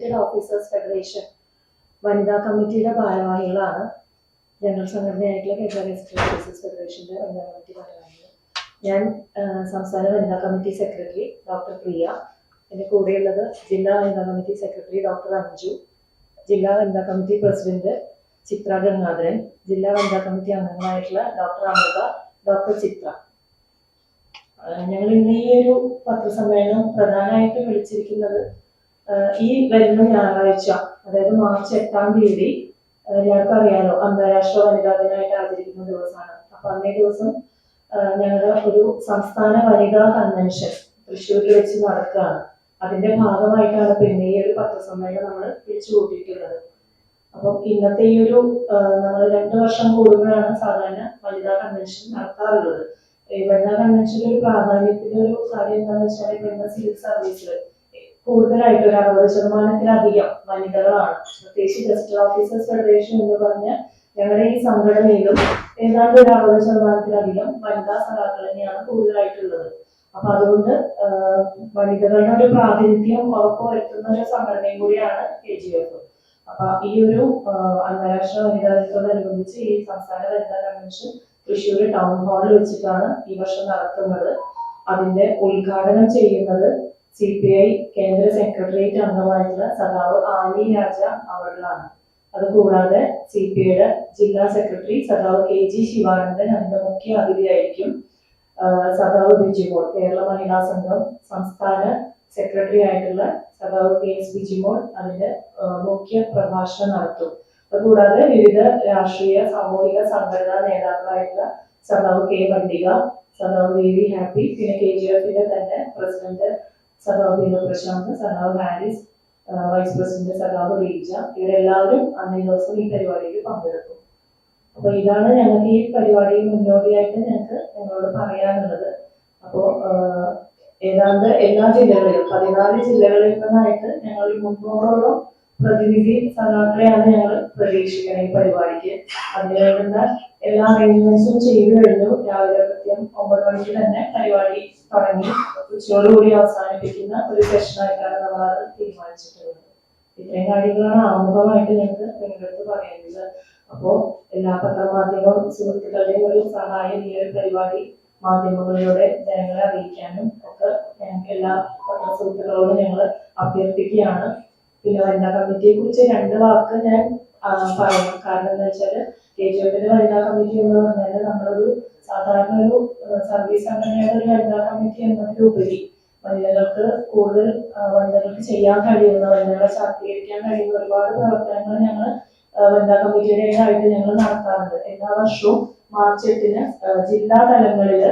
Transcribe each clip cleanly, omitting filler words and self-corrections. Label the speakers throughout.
Speaker 1: Gazetted officers federation വനിതാ കമ്മിറ്റിയുടെ ഭാരവാഹികളാണ്. General സംഘടനയായിട്ടുള്ള Kerala gazetted officers ഫെഡറേഷന്റെ വനിതാ കമ്മിറ്റി ഭാരവാഹികൾ. ഞാൻ സംസ്ഥാന വനിതാ കമ്മിറ്റി സെക്രട്ടറി ഡോക്ടർ പ്രിയ. എൻ്റെ കൂടെയുള്ളത് ജില്ലാ വനിതാ കമ്മിറ്റി സെക്രട്ടറി ഡോക്ടർ അഞ്ജു, ജില്ലാ വനിതാ കമ്മിറ്റി പ്രസിഡന്റ് ചിത്ര ഗംഗാധരൻ, ജില്ലാ വനിതാ കമ്മിറ്റി അംഗങ്ങളായിട്ടുള്ള ഡോക്ടർ അമൃത, ഡോക്ടർ ചിത്ര. ഞങ്ങൾ ഇന്ന് ഈ ഒരു പത്രസമ്മേളനം പ്രധാനമായിട്ടും വിളിച്ചിരിക്കുന്നത് ഈ വരുന്ന ഞായറാഴ്ച, അതായത് മാർച്ച് 8-ാം തീയതി, എല്ലാവർക്കും അറിയാലോ, അന്താരാഷ്ട്ര വനിതാ ദിനമായിട്ട് ആചരിക്കുന്ന ദിവസമാണ്. അപ്പൊ അന്നേ ദിവസം ഞങ്ങളുടെ ഒരു സംസ്ഥാന വനിതാ കൺവെൻഷൻ തൃശ്ശൂരിൽ വെച്ച് നടക്കുകയാണ്. അതിന്റെ ഭാഗമായിട്ടാണ് പിന്നെ ഈ ഒരു പത്രസമ്മേളനം നമ്മൾ വിളിച്ചു കൂട്ടിയിട്ടുള്ളത്. അപ്പം ഇന്നത്തെ ഈ ഒരു നമ്മൾ 2 വർഷം കൂടുമ്പോഴാണ് സാധാരണ വനിതാ കൺവെൻഷൻ നടത്താറുള്ളത്. ഈ വനിതാ കൺവെൻഷന്റെ ഒരു പ്രാധാന്യത്തിന്റെ ഒരു കാര്യം എന്താണെന്ന് വെച്ചാൽ, ഇന്ന് സിവിൽ സർവീസിൽ കൂടുതലായിട്ട് ഒരു 60%-ലധികം വനിതകളാണ്. പ്രത്യേകിച്ച് ഗസറ്റഡ് ഓഫീസേഴ്സ് ഫെഡറേഷൻ എന്ന് പറഞ്ഞ ഞങ്ങളുടെ ഈ സംഘടനയിലും ഏതാണ്ട് ഒരു 60%-ലധികം വനിതാ സഖാക്കൾ തന്നെയാണ് കൂടുതലായിട്ടുള്ളത്. അപ്പൊ അതുകൊണ്ട് വനിതകളുടെ ഒരു പ്രാതിനിധ്യം ഉറപ്പുവരുത്തുന്ന ഒരു സംഘടനയും കൂടിയാണ് KGF. അപ്പൊ ഈ ഒരു അന്താരാഷ്ട്ര വനിതാ ദിനത്തോടനുബന്ധിച്ച് ഈ സംസ്ഥാന വനിതാ കൺവെൻഷൻ തൃശ്ശൂർ ടൗൺ ഹാളിൽ വെച്ചിട്ടാണ് ഈ വർഷം നടത്തുന്നത്. അതിന്റെ ഉദ്ഘാടനം ചെയ്യുന്നത് CPI കേന്ദ്ര സെക്രട്ടേറിയറ്റ് അംഗമായിട്ടുള്ള സഖാവ് ആനി രാജ അവர்களാണ്. അതുകൂടാതെ CPIയുടെ ജില്ലാ സെക്രട്ടറി സഖാവ് KG ശിവാനന്ദൻ അതിന്റെ മുഖ്യ അതിഥിയായിരിക്കും. സഖാവ് ബിജിമോൾ, കേരള മഹിളാ സംഘം സംസ്ഥാന സെക്രട്ടറി ആയിട്ടുള്ള സഖാവ് KS ബിജിമോൾ അതിന്റെ മുഖ്യ പ്രഭാഷണം നടത്തും. അതുകൂടാതെ വിവിധ രാഷ്ട്രീയ സാമൂഹിക സംഘടനാ നേതാക്കളായിട്ടുള്ള സഖാവ് K മല്ലിക, സഖാവ് VV ഹാപ്പി, പിന്നെ KGFന്റെ തന്നെ പ്രസിഡന്റ് സഖാവ് ബിനു പ്രശാന്ത്, സഖാവ് ഹാരിസ്, വൈസ് പ്രസിഡന്റ് സഖാവ് റീജ, ഇവരെല്ലാവരും അന്നേ ദിവസം ഈ പരിപാടിയിൽ പങ്കെടുക്കും. അപ്പൊ ഇതാണ് ഞങ്ങൾക്ക് ഈ പരിപാടിയിൽ മുന്നോടിയായിട്ട് ഞങ്ങൾക്ക് നിങ്ങളോട് പറയാനുള്ളത്. അപ്പോ ഏതാണ്ട് എല്ലാ ജില്ലകളിലും 14 ജില്ലകളിൽ നിന്നായിട്ട് ഞങ്ങൾ 300ഓളം പ്രതിനിധി സഖാക്കളെയാണ് ഞങ്ങൾ പ്രതീക്ഷിക്കുന്നത് ഈ പരിപാടിക്ക്. അതിന് വേണ്ടുന്ന എല്ലാ അറേഞ്ച്മെന്റ്സും ചെയ്തു കഴിഞ്ഞു. രാവിലെ കൃത്യം 9 മണിക്ക് തന്നെ പരിപാടി തുടങ്ങി ഉച്ചയോടുകൂടി അവസാനിപ്പിക്കുന്ന ഒരു സെഷനായിട്ടാണ് നമ്മൾ അത് തീരുമാനിച്ചിട്ടുള്ളത്. ഇത്രയും കാര്യങ്ങളാണ് ആമുഖമായിട്ട് ഞങ്ങൾക്ക് നിങ്ങളുടെ അടുത്ത് പറയുന്നത്. അപ്പോ എല്ലാ പത്രമാധ്യമ സുഹൃത്തുക്കളുടെയും ഒരു സഹായം ഈ ഒരു പരിപാടി മാധ്യമങ്ങളിലൂടെ ജനങ്ങളെ അറിയിക്കാനും ഒക്കെ ഞങ്ങൾക്ക് എല്ലാ പത്ര സുഹൃത്തുക്കളോടും ഞങ്ങൾ അഭ്യർത്ഥിക്കുകയാണ്. പിന്നെ വനിതാ കമ്മിറ്റിയെ കുറിച്ച് 2 വാക്ക് ഞാൻ പറയും. കാരണം എന്താ വെച്ചാല്, KGFന്റെ വനിതാ കമ്മിറ്റി എന്ന് പറഞ്ഞാൽ നമ്മളൊരു സാധാരണ ഒരു സർവീസ് സംഘടനയുടെ ഒരു വനിതാ കമ്മിറ്റി എന്നതിലുപരി വനിതകൾക്ക് കൂടുതൽ വനിതകൾക്ക് ചെയ്യാൻ കഴിയുന്ന, വനിതകളെ ശാക്തീകരിക്കാൻ കഴിയുന്ന ഒരുപാട് പ്രവർത്തനങ്ങൾ ഞങ്ങൾ വനിതാ കമ്മിറ്റിയുടേതായിട്ട് ഞങ്ങൾ നടത്താറുണ്ട്. എല്ലാ വർഷവും മാർച്ച് 8-ന് ജില്ലാ തലങ്ങളില്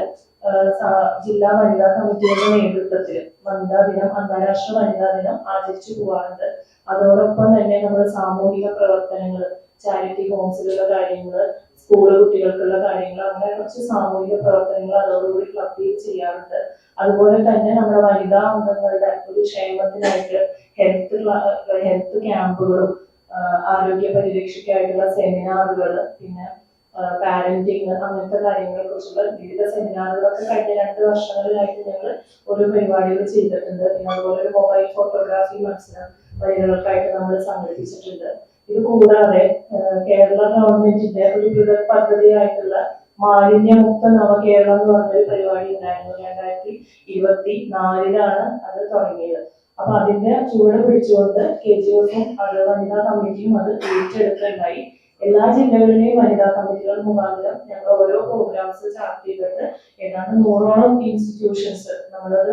Speaker 1: ജില്ലാ വനിതാ കമ്മിറ്റിയുടെ നേതൃത്വത്തിൽ വനിതാ ദിനം, അന്താരാഷ്ട്ര വനിതാ ദിനം ആചരിച്ചു പോകാറുണ്ട്. അതോടൊപ്പം തന്നെ നമ്മൾ സാമൂഹിക പ്രവർത്തനങ്ങൾ, ചാരിറ്റി ഹോംസിലുള്ള കാര്യങ്ങൾ, സ്കൂള് കുട്ടികൾക്കുള്ള കാര്യങ്ങൾ, അങ്ങനെ കുറച്ച് സാമൂഹിക പ്രവർത്തനങ്ങൾ അതോടുകൂടി ക്ലബിൽ ചെയ്യാറുണ്ട്. അതുപോലെ തന്നെ നമ്മുടെ വനിതാ അംഗങ്ങളുടെ ഒരു ക്ഷേമത്തിനായിട്ട് ഹെൽത്ത് ക്യാമ്പുകളും ആരോഗ്യ പരിരക്ഷയ്ക്കായിട്ടുള്ള സെമിനാറുകൾ, പിന്നെ പാരന്റിങ്, അങ്ങനത്തെ കാര്യങ്ങളെ കുറിച്ചുള്ള വിവിധ സെമിനാറുകളൊക്കെ കഴിഞ്ഞ 2 വർഷങ്ങളിലായിട്ട് ഞങ്ങൾ ഓരോ പരിപാടികൾ ചെയ്തിട്ടുണ്ട്. പിന്നെ അതുപോലെ ഒരു മൊബൈൽ ഫോട്ടോഗ്രാഫി മത്സരം വനിതകൾക്കായിട്ട് നമ്മൾ സംഘടിപ്പിച്ചിട്ടുണ്ട്. ഇത് കൂടാതെ കേരള ഗവൺമെന്റിന്റെ ഒരു ബൃഹത് പദ്ധതിയായിട്ടുള്ള മാലിന്യമുക്ത നവകേരളം എന്ന് പറഞ്ഞൊരു പരിപാടി ഉണ്ടായിരുന്നു. 2024-ലാണ് അത് തുടങ്ങിയത്. അപ്പൊ അതിന്റെ ചുവട് പിടിച്ചുകൊണ്ട് KGFും അത് വനിതാ കമ്മിറ്റിയും അത് ഏറ്റെടുക്കുകയുണ്ടായി. എല്ലാ ജില്ലകളിലെയും വനിതാ കമ്മിറ്റികൾ മുഖാന്തരം ഞങ്ങൾ ഓരോ പ്രോഗ്രാംസ് ചാർട്ട് ചെയ്തിട്ട് ഏതാണ്ട് 100ഓളം ഇൻസ്റ്റിറ്റ്യൂഷൻസ്, നമ്മളത്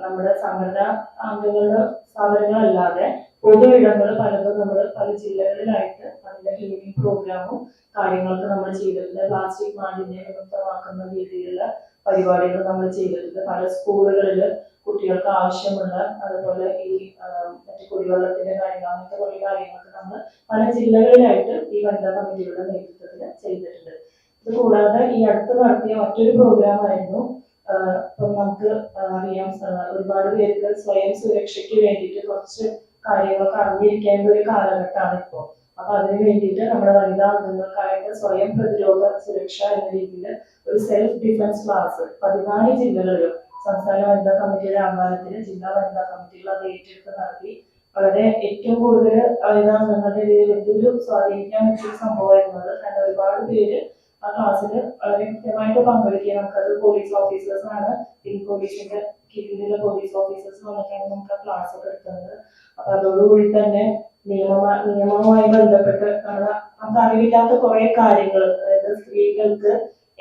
Speaker 1: നമ്മുടെ സംഘടനാ അംഗങ്ങളുടെ സ്ഥാപനങ്ങളല്ലാതെ പൊതു ഇടങ്ങൾ പലതും നമ്മൾ പല ജില്ലകളിലായിട്ട് അതിന്റെ ക്ലീനിങ് പ്രോഗ്രാമും കാര്യങ്ങളൊക്കെ നമ്മൾ ചെയ്തിട്ടുണ്ട്. പ്ലാസ്റ്റിക് മാലിന്യം വിമുക്തമാക്കുന്ന രീതിയിലുള്ള പരിപാടികൾ നമ്മൾ ചെയ്തിട്ടുണ്ട്. പല സ്കൂളുകളിൽ കുട്ടികൾക്ക് ആവശ്യമുള്ള, അതുപോലെ ഈ മറ്റു കുടിവെള്ളത്തിന്റെ കാര്യങ്ങൾ, അങ്ങനത്തെ കുറേ കാര്യങ്ങളൊക്കെ നമ്മൾ പല ജില്ലകളിലായിട്ട് ഈ വനിതാ കമ്മിറ്റികളുടെ നേതൃത്വത്തിൽ ചെയ്തിട്ടുണ്ട്. ഇത് കൂടാതെ ഈ അടുത്ത് നടത്തിയ മറ്റൊരു പ്രോഗ്രാം ആയിരുന്നു, ഇപ്പം നമുക്ക് അറിയാം, ഒരുപാട് പേർക്ക് സ്വയം സുരക്ഷയ്ക്ക് വേണ്ടിയിട്ട് കുറച്ച് കാര്യങ്ങളൊക്കെ അറിഞ്ഞിരിക്കേണ്ട ഒരു കാലഘട്ടമാണ് ഇപ്പോൾ. അപ്പൊ അതിന് വേണ്ടിയിട്ട് നമ്മുടെ വനിതാ അംഗങ്ങൾക്കായിട്ട് സ്വയം പ്രതിരോധ സുരക്ഷ എന്ന രീതിയിൽ ഒരു സെൽഫ് ഡിഫൻസ് ക്ലാസ് 14 ജില്ലകളിലും സംസ്ഥാന വനിതാ കമ്മിറ്റിയുടെ ആഹ്വാനത്തിന് ജില്ലാ വനിതാ കമ്മിറ്റികൾ അത് ഏറ്റെടുത്ത് നടത്തി വളരെ ഏറ്റവും കൂടുതൽ ഞങ്ങളുടെ ഇടയിൽ വലിയൊരു സ്വാധീനിക്കാൻ പറ്റിയ സംഭവമായിരുന്നു അത്. കാരണം ഒരുപാട് പേര് ആ ക്ലാസ്സിൽ വളരെ കൃത്യമായിട്ട് പങ്കെടുക്കുക. നമുക്കത് പോലീസ് ഓഫീസേഴ്സ് ആണ്, പോലീസിന്റെ കീഴിലുള്ള പോലീസ് ഓഫീസേഴ്സ് വന്നിട്ടാണ് നമുക്ക് ആ ക്ലാസ് ഒക്കെ എടുക്കുന്നത്. അപ്പൊ അതോടുകൂടി തന്നെ നിയമവുമായി ബന്ധപ്പെട്ട് നമുക്ക് അറിവില്ലാത്ത കുറെ കാര്യങ്ങൾ, അതായത് സ്ത്രീകൾക്ക്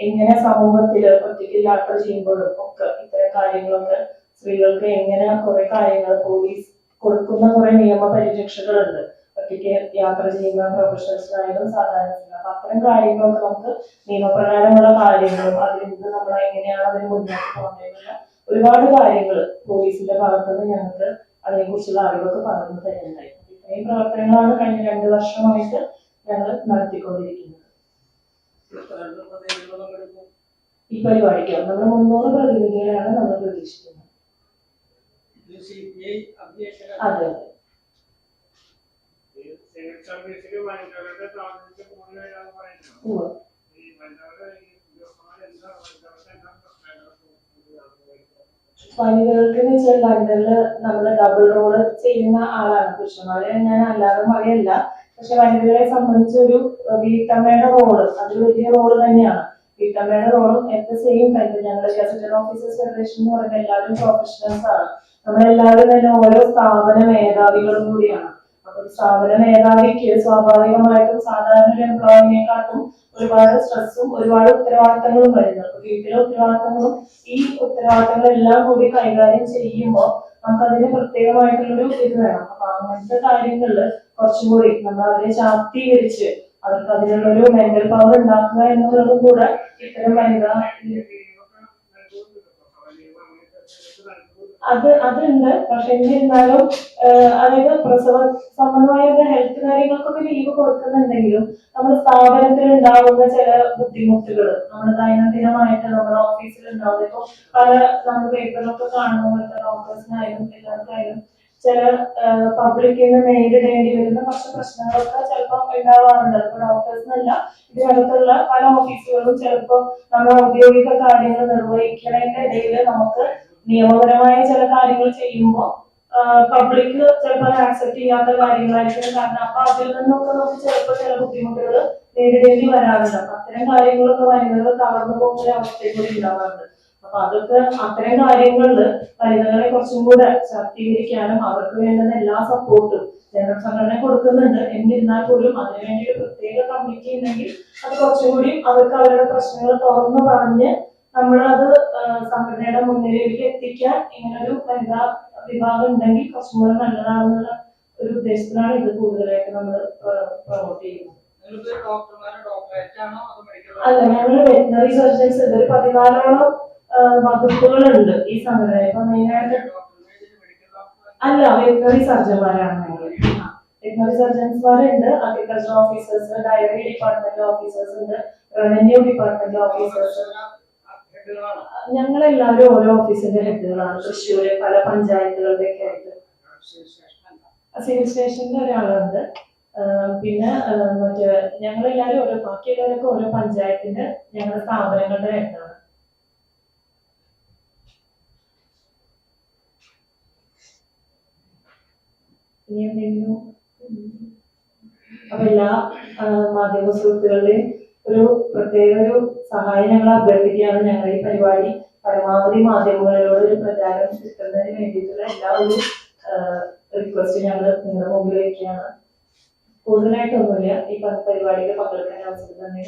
Speaker 1: എങ്ങനെ സമൂഹത്തിൽ ഒറ്റയ്ക്ക് യാത്ര ചെയ്യുമ്പോഴും ഒക്കെ ഇത്തരം കാര്യങ്ങളൊക്കെ സ്ത്രീകൾക്ക് എങ്ങനെ കുറെ കാര്യങ്ങൾ പോലീസ് കൊടുക്കുന്ന കുറെ നിയമപരിരക്ഷകളുണ്ട്. ഒറ്റയ്ക്ക് യാത്ര ചെയ്യുന്ന പ്രൊഫഷണൽസിനായാലും സാധാരണ അപ്പൊ അത്തരം കാര്യങ്ങളൊക്കെ നമുക്ക് നിയമപ്രകാരമുള്ള കാര്യങ്ങളും അതിൽ നിന്ന് നമ്മൾ എങ്ങനെയാണ് അതിന് മുന്നോട്ട് പോകുന്നതിനുള്ള ഒരുപാട് കാര്യങ്ങൾ പോലീസിന്റെ ഭാഗത്തുനിന്ന് ഞങ്ങൾക്ക് അതിനെക്കുറിച്ചുള്ള അറിവൊക്കെ പറഞ്ഞു തരുന്നുണ്ടായി. ഇത്രയും പ്രവർത്തനങ്ങളാണ് കഴിഞ്ഞ 2 വർഷമായിട്ട് ഞങ്ങൾ നടത്തിക്കൊണ്ടിരിക്കുന്നത്. ഈ പരിപാടിക്ക് നമ്മൾ 300 പ്രതിനിധികളെയാണ് നമ്മൾ പ്രതീക്ഷിക്കുന്നത്. അതെ വനിതകൾക്ക് എന്ന് വെച്ചാൽ വനിതകള് നമ്മള് ഡബിൾ റോള് ചെയ്യുന്ന ആളാണ്. പുരുഷന്മാരെ ഞാൻ അല്ലാതെ പറയല്ല. പക്ഷെ വനിതകളെ സംബന്ധിച്ച് ഒരു വീട്ടമ്മയുടെ റോള് അതൊരു വലിയ റോള് തന്നെയാണ്. വീട്ടമ്മയുടെ റോളും അറ്റ് ദ സെയിം ടൈം ഞങ്ങളുടെ ഗസറ്റഡ് ഓഫീസേഴ്സ് ഫെഡറേഷൻ എന്ന് പറയുമ്പോൾ എല്ലാവരും പ്രൊഫഷണൽസ് ആണ്. നമ്മളെല്ലാവരും തന്നെ ഓരോ സ്ഥാപന മേധാവികളും കൂടിയാണ്. അപ്പൊ സ്ഥാപന മേധാവിക്ക് സ്വാഭാവികമായിട്ടും സാധാരണ ഒരു എംപ്ലോയിനെക്കാട്ടും ഒരുപാട് സ്ട്രെസ്സും ഒരുപാട് ഉത്തരവാദിത്തങ്ങളും വരുന്നത്. വീട്ടിലെ ഉത്തരവാദിത്തങ്ങളും ഈ ഉത്തരവാദിത്തങ്ങളെല്ലാം കൂടി കൈകാര്യം ചെയ്യുമ്പോൾ നമുക്ക് അതിന് പ്രത്യേകമായിട്ടുള്ളൊരു ഇത് വേണം. അപ്പൊ അങ്ങനത്തെ കാര്യങ്ങളില് കുറച്ചും കൂടി നമ്മൾ അവരെ ശാക്തീകരിച്ച് അവർക്ക് അതിനുള്ളൊരു മെന്റൽ പവർ ഉണ്ടാക്കുക എന്നുള്ളതും കൂടെ ഇത്തരം വനിതാ അതുണ്ട്. പക്ഷെ എന്നിരുന്നാലും അതായത് പ്രസവ സംബന്ധമായ ഹെൽത്ത് കാര്യങ്ങൾക്കൊക്കെ ലീവ് കൊടുക്കുന്നുണ്ടെങ്കിലും നമ്മൾ സ്ഥാപനത്തിൽ ഉണ്ടാവുന്ന ചില ബുദ്ധിമുട്ടുകൾ നമ്മൾ ദൈനംദിനമായിട്ട് നമ്മുടെ ഓഫീസിൽ ഉണ്ടാവുന്ന ഇപ്പൊ പല നമ്മൾ പേപ്പറിലൊക്കെ കാണുന്ന പോലത്തെ ഡോക്ടേഴ്സിനായാലും എല്ലാവർക്കായാലും ചില പബ്ലിക്കിൽ നിന്ന് നേരിടേണ്ടി വരുന്ന കുറച്ച് പ്രശ്നങ്ങളൊക്കെ ചിലപ്പോൾ ഉണ്ടാവാറുണ്ട്. ഇപ്പൊ ഡോക്ടേഴ്സിനല്ല, ഇതിനകത്തുള്ള പല ഓഫീസുകളും ചിലപ്പോൾ നമ്മൾ ഔദ്യോഗിക കാര്യങ്ങൾ നിർവഹിക്കുന്നതിന്റെ ഇടയിൽ നമുക്ക് നിയമപരമായ ചില കാര്യങ്ങൾ ചെയ്യുമ്പോൾ പബ്ലിക് ചിലപ്പോൾ ആക്സെപ്റ്റ് ചെയ്യാത്ത കാര്യങ്ങളായിരിക്കും. കാരണം അപ്പൊ അതിൽ നിന്നൊക്കെ നമുക്ക് ചിലപ്പോൾ ചില ബുദ്ധിമുട്ടുകൾ നേരിടേണ്ടി വരാറുണ്ട്. അപ്പൊ അത്തരം കാര്യങ്ങളൊക്കെ വനിതകൾ തളർന്നു പോകുന്ന അവസ്ഥയും കൂടി ഉണ്ടാവാറുണ്ട്. അപ്പൊ അതൊക്കെ അത്തരം കാര്യങ്ങളില് വനിതകളെ കുറച്ചും കൂടെ ശാക്തീകരിക്കാനും അവർക്ക് വേണ്ടുന്ന എല്ലാ സപ്പോർട്ടും ജനറൽ സംഘടന കൊടുക്കുന്നുണ്ട്. എന്നിരുന്നാൽ പോലും അതിനുവേണ്ടി ഒരു പ്രത്യേക കമ്മിറ്റി ഉണ്ടെങ്കിൽ അത് കുറച്ചും കൂടി അവർക്ക് അവരുടെ പ്രശ്നങ്ങൾ തുറന്നു പറഞ്ഞ് നമ്മളത് സംഘടനയുടെ മുന്നിലേക്ക് എത്തിക്കാൻ ഇങ്ങനൊരു വനിതാ വിഭാഗം ഉണ്ടെങ്കിൽ കുറച്ചും കൂടെ നല്ലതാണെന്നുള്ള ഒരു ഉദ്ദേശത്തിലാണ് ഇത് കൂടുതലായിട്ട് നമ്മൾ പ്രൊമോട്ട് ചെയ്യുന്നത്. അല്ല, ഞങ്ങൾ വെറ്റിനറി സർജൻസ് ഒരു 14ഓളം വകുപ്പുകളുണ്ട് ഈ സംഘടന. ഇപ്പൊ മെയിനായിട്ട് അല്ല, വെറ്റിനറി സർജന്മാരാണ് ഞങ്ങൾ. വെറ്റിനറി സർജൻസ്മാരുണ്ട്, agriculture officers, dairy department officers ഉണ്ട്, റവന്യൂ ഡിപ്പാർട്ട്മെന്റ് ഓഫീസേഴ്സ്. ഞങ്ങളെല്ലാവരും ഓരോ ഓഫീസിന്റെ ഹെഡുകളാണ്. തൃശ്ശൂര് പല പഞ്ചായത്തുകളുടെ ഒക്കെ ആയിട്ട്. സിവിൽ സ്റ്റേഷനിൽ ഒരാളുണ്ട്. പിന്നെ മറ്റേ ഞങ്ങളെല്ലാവരും ഓരോ ബാക്കിയുള്ളവരൊക്കെ ഓരോ പഞ്ചായത്തിന്റെ ഞങ്ങളുടെ സ്ഥാപനങ്ങളുടെ ഹെഡാണ്. ഇനി എന്തെങ്കിലും അപ്പൊ എല്ലാ മാധ്യമ സുഹൃത്തുക്കളുടെയും ഒരു പ്രത്യേക ഒരു സഹായം ഞങ്ങൾ അഭ്യർത്ഥിക്കുകയാണ്. ഞങ്ങൾ ഈ പരിപാടി പരമാവധി മാധ്യമങ്ങളിലൂടെ ഒരു പ്രചാരം കിട്ടുന്നതിന് വേണ്ടിയിട്ടുള്ള എല്ലാ ഒരു റിക്വസ്റ്റ് ഞങ്ങൾ നിങ്ങളുടെ മുമ്പിൽ വയ്ക്കുകയാണ്. കൂടുതലായിട്ടൊന്നുമില്ല. ഈ പരിപാടിയിൽ പങ്കെടുക്കാൻ അവസരം തന്നെ